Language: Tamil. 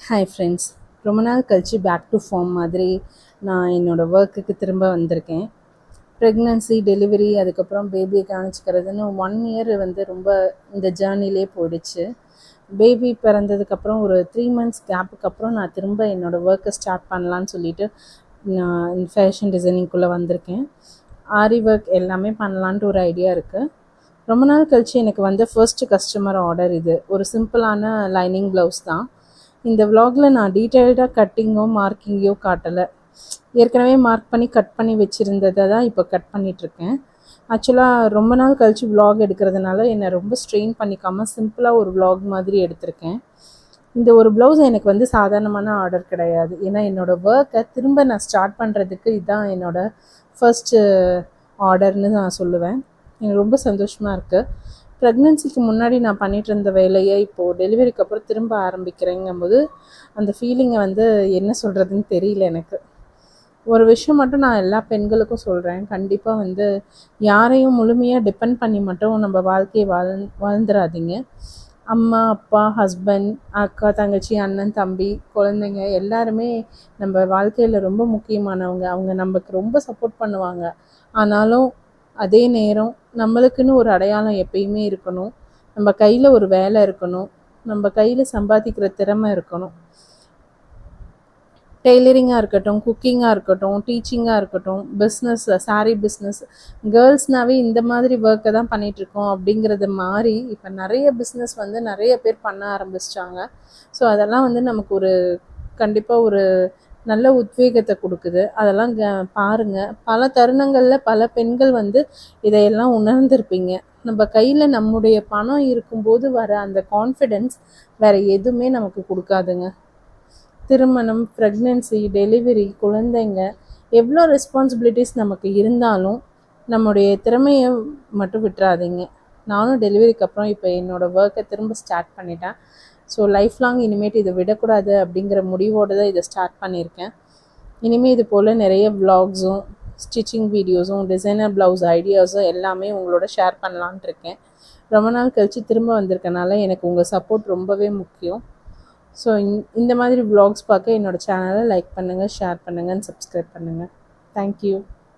Hi friends. ரொம்ப நாள் கழிச்சு பேக் டு ஃபார்ம் மாதிரி நான் என்னோடய ஒர்க்குக்கு திரும்ப வந்திருக்கேன். ப்ரெக்னன்சி, டெலிவரி, அதுக்கப்புறம் பேபியை கவனிச்சிக்கிறதுன்னு 1 இயர் ரொம்ப இந்த ஜேர்னிலே போயிடுச்சு. பேபி பிறந்ததுக்கப்புறம் ஒரு 3 மந்த்ஸ் கேப்புக்கு அப்புறம் நான் திரும்ப என்னோடய ஒர்க்கை ஸ்டார்ட் பண்ணலான்னு சொல்லிட்டு நான் ஃபேஷன் டிசைனிங்குள்ளே வந்திருக்கேன். ஆரி ஒர்க் எல்லாமே பண்ணலான்ட்டு ஒரு ஐடியா இருக்குது. ரொம்ப நாள் கழிச்சு எனக்கு ஃபர்ஸ்ட் கஸ்டமர் ஆர்டர் இது. ஒரு சிம்பிளான லைனிங் ப்ளவுஸ் தான். இந்த vlogல நான் டீட்டெயில்டாக கட்டிங்கோ மார்க்கிங்கோ காட்டலை. ஏற்கனவே மார்க் பண்ணி கட் பண்ணி வச்சுருந்ததை தான் இப்போ கட் பண்ணிகிட்ருக்கேன். ஆக்சுவலாக ரொம்ப நாள் கழித்து vlog எடுக்கிறதுனால என்னை ரொம்ப ஸ்ட்ரெயின் பண்ணிக்காமல் சிம்பிளாக ஒரு vlog மாதிரி எடுத்திருக்கேன். இந்த ஒரு ப்ளவுஸ் எனக்கு சாதாரணமான ஆர்டர் கிடையாது. ஏன்னா என்னோடய ஒர்க்கை திரும்ப நான் ஸ்டார்ட் பண்ணுறதுக்கு இதுதான் என்னோடய ஃபர்ஸ்ட்டு ஆர்டர்னு நான் சொல்லுவேன். எனக்கு ரொம்ப சந்தோஷமாக இருக்குது. ப்ரெக்னென்சிக்கு முன்னாடி நான் பண்ணிகிட்டு இருந்த வேலையை இப்போது டெலிவரிக்கு அப்புறம் திரும்ப ஆரம்பிக்கிறேங்கும்போது அந்த ஃபீலிங்கை என்ன சொல்கிறதுன்னு தெரியல எனக்கு. ஒரு விஷயம் மட்டும் நான் எல்லா பெண்களுக்கும் சொல்கிறேன். கண்டிப்பாக யாரையும் முழுமையாக டிபெண்ட் பண்ணி மட்டும் நம்ம வாழ்க்கையை வாழ்ந்துடாதீங்க. அம்மா, அப்பா, ஹஸ்பண்ட், அக்கா, தங்கச்சி, அண்ணன், தம்பி, குழந்தைங்க எல்லாருமே நம்ம வாழ்க்கையில் ரொம்ப முக்கியமானவங்க. அவங்க நமக்கு ரொம்ப சப்போர்ட் பண்ணுவாங்க. ஆனாலும் அதே நேரம் நம்மளுக்குன்னு ஒரு அடையாளம் எப்பயுமே இருக்கணும். நம்ம கையில் ஒரு வேலை இருக்கணும். நம்ம கையில் சம்பாதிக்கிற திறமை இருக்கணும். டெய்லரிங்காக இருக்கட்டும், குக்கிங்காக இருக்கட்டும், டீச்சிங்காக இருக்கட்டும், பிஸ்னஸ், சாரீ பிஸ்னஸ், கேர்ள்ஸ்னாவே இந்த மாதிரி ஒர்க்கை தான் பண்ணிகிட்ருக்கோம் அப்படிங்கிறது மாறி இப்போ நிறைய பிஸ்னஸ் நிறைய பேர் பண்ண ஆரம்பிச்சிட்டாங்க. ஸோ அதெல்லாம் நமக்கு ஒரு கண்டிப்பாக ஒரு நல்ல உத்வேகத்தை கொடுக்குது. அதெல்லாம் பாருங்கள். பல தருணங்களில் பல பெண்கள் இதையெல்லாம் உணர்ந்திருப்பீங்க. நம்ம கையில் நம்முடைய பணம் இருக்கும்போது வர அந்த கான்ஃபிடென்ஸ் வேறு எதுவுமே நமக்கு கொடுக்காதுங்க. திருமணம், ப்ரெக்னென்சி, டெலிவரி, குழந்தைங்க, எவ்வளோ ரெஸ்பான்சிபிலிட்டிஸ் நமக்கு இருந்தாலும் நம்முடைய திறமையை மட்டும் விட்டுறாதீங்க. நானும் டெலிவரிக்கு அப்புறம் இப்போ என்னோடய ஒர்க்கை திரும்ப ஸ்டார்ட் பண்ணிட்டேன். ஸோ லைஃப் லாங் இனிமேட்டு இதை விடக்கூடாது அப்படிங்கிற முடிவோடு தான் இதை ஸ்டார்ட் பண்ணியிருக்கேன். இனிமேல் இது போல் நிறைய விலாக்ஸும், ஸ்டிச்சிங் வீடியோஸும், டிசைனர் ப்ளவுஸ் ஐடியாஸும் எல்லாமே உங்களோட ஷேர் பண்ணலான்ட்டு இருக்கேன். ரொம்ப நாள் கழித்து திரும்ப வந்திருக்கனால எனக்கு உங்கள் சப்போர்ட் ரொம்பவே முக்கியம். ஸோ இந்த மாதிரி விலாக்ஸ் பார்க்க என்னோடய சேனலை லைக் பண்ணுங்கள், ஷேர் பண்ணுங்கள், சப்ஸ்கிரைப் பண்ணுங்கள். தேங்க்யூ.